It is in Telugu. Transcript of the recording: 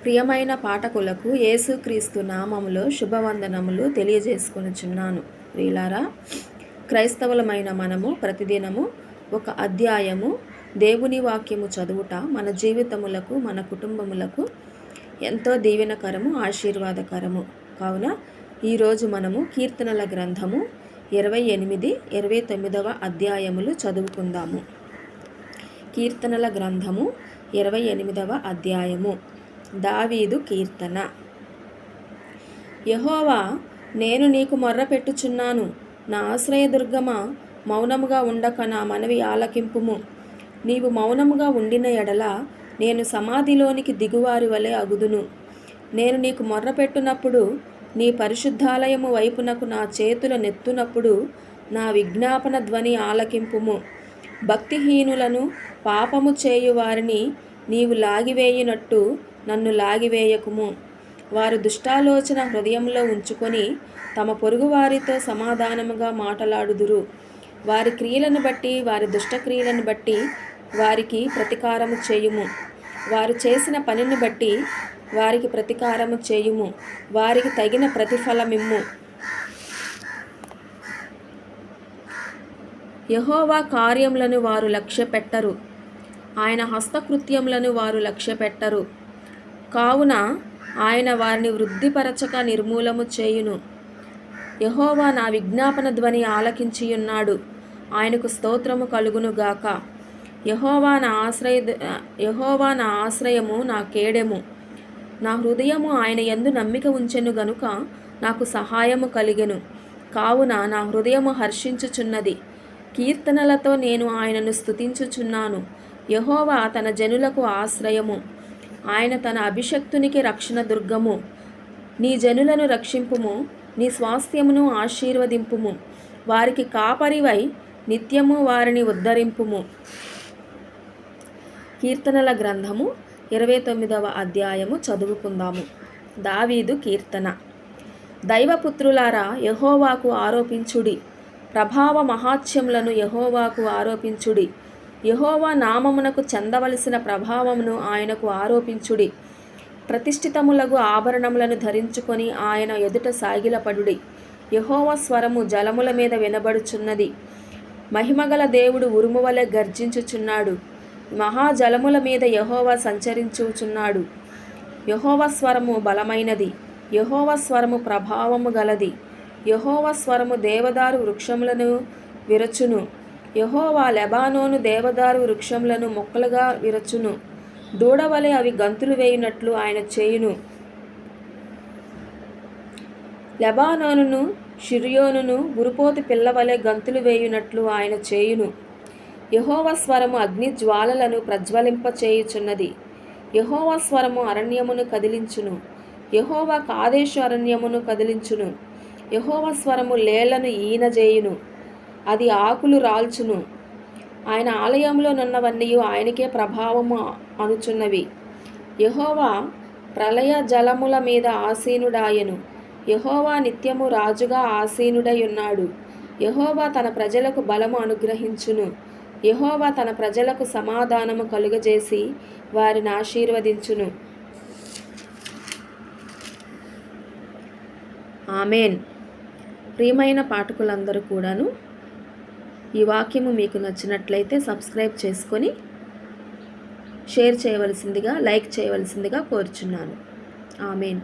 ప్రియమైన పాఠకులకు యేసుక్రీస్తు నామములో శుభవందనములు తెలియజేసుకొనుచున్నాను. ప్రియులారా, క్రైస్తవులమైన మనము ప్రతిదినము ఒక అధ్యాయము దేవుని వాక్యము చదువుట మన జీవితములకు, మన కుటుంబములకు ఎంతో దీవెనకరము, ఆశీర్వాదకరము. కావున ఈరోజు మనము కీర్తనల గ్రంథము 28, 29వ అధ్యాయములు చదువుకుందాము. కీర్తనల గ్రంథము 28వ అధ్యాయము. దావీదు కీర్తన. యెహోవా, నేను నీకు మొర్రపెట్టుచున్నాను. నా ఆశ్రయదుర్గమా, మౌనముగా ఉండక నా మనవి ఆలకింపుము. నీవు మౌనముగా ఉండిన ఎడల నేను సమాధిలోనికి దిగువారి వలె అగుదును. నేను నీకు మొర్రపెట్టునప్పుడు, నీ పరిశుద్ధాలయము వైపునకు నా చేతుల నెత్తునప్పుడు నా విజ్ఞాపన ధ్వని ఆలకింపుము. భక్తిహీనులను, పాపము చేయువారిని నీవు లాగివేయునట్టు నన్ను లాగివేయకుము. వారు దుష్టాలోచన హృదయంలో ఉంచుకొని తమ పొరుగువారితో సమాధానముగా మాటలాడుదురు. వారి క్రియలను బట్టి, వారి దుష్టక్రియలను బట్టి వారికి ప్రతీకారము చేయుము. వారు చేసిన పనిని బట్టి వారికి ప్రతీకారము చేయుము. వారికి తగిన ప్రతిఫలమిమ్ము. యెహోవా కార్యములను వారు లక్ష్యపెట్టరు, ఆయన హస్తకృత్యములను వారు లక్ష్యపెట్టరు. కావున ఆయన వారిని వృద్ధిపరచక నిర్మూలము చేయును. యెహోవా నా విజ్ఞాపన ధ్వని ఆలకించియున్నాడు. ఆయనకు స్తోత్రము కలుగునుగాక. యెహోవా నా ఆశ్రయము, నా కేడెము. నా హృదయము ఆయన యందు నమ్మిక ఉంచెను గనుక నాకు సహాయము కలిగెను. కావున నా హృదయము హర్షించుచున్నది. కీర్తనలతో నేను ఆయనను స్తుతించుచున్నాను. యెహోవా తన జనులకు ఆశ్రయము, ఆయన తన అభిషక్తునికి రక్షణ దుర్గము. నీ జనులను రక్షింపుము, నీ స్వాస్థ్యమును ఆశీర్వదింపుము. వారికి కాపరివై నిత్యము వారిని ఉద్ధరింపుము. కీర్తనల గ్రంథము 29వ అధ్యాయము చదువుకుందాము. దావీదు కీర్తన. దైవపుత్రులారా, యెహోవాకు ఆరోపించుడి. ప్రభావ మహాత్యములను యెహోవాకు ఆరోపించుడి. యెహోవా నామమునకు చెందవలసిన ప్రభావమును ఆయనకు ఆరోపించుడి. ప్రతిష్ఠితములగు ఆభరణములను ధరించుకొని ఆయన ఎదుట సాగిలపడుడి. యెహోవా స్వరము జలముల మీద వినబడుచున్నది. మహిమగల దేవుడు ఉరుము వలె గర్జించుచున్నాడు. మహాజలముల మీద యెహోవా సంచరించుచున్నాడు. యెహోవా స్వరము బలమైనది. యెహోవా స్వరము ప్రభావము గలది. యెహోవా స్వరము దేవదారు వృక్షములను విరచును. యెహోవా లెబానోను దేవదారు వృక్షములను మొక్కలుగా విరచును. దూడవలె అవి గంతులు వేయునట్లు ఆయన చేయును. లెబానోనును షిర్యోనును గురుపోతు పిల్లవలె గంతులు వేయునట్లు ఆయన చేయును. యెహోవా స్వరము అగ్ని జ్వాలలను ప్రజ్వలింపచేయుచున్నది. యెహోవా స్వరము అరణ్యమును కదిలించును. యెహోవా కాదేషు అరణ్యమును కదిలించును. యెహోవా స్వరము లేళ్లను ఈనజేయును. అది ఆకులు రాల్చును. ఆయన ఆలయంలో నున్నవన్నీ ఆయనకే ప్రభావము అనుచున్నవి. యెహోవా ప్రళయ జలముల మీద ఆసీనుడాయెను. యెహోవా నిత్యము రాజుగా ఆసీనుడై ఉన్నాడు. యెహోవా తన ప్రజలకు బలము అనుగ్రహించును. యెహోవా తన ప్రజలకు సమాధానము కలుగజేసి వారిని ఆశీర్వదించును. ఆమేన్. ప్రియమైన పాఠకులందరూ కూడాను ఈ వాక్యము మీకు నచ్చినట్లయితే సబ్స్క్రైబ్ చేసుకొని షేర్ చేయవలసిందిగా, లైక్ చేయవలసిందిగా కోరుచున్నాను. ఆమేన్.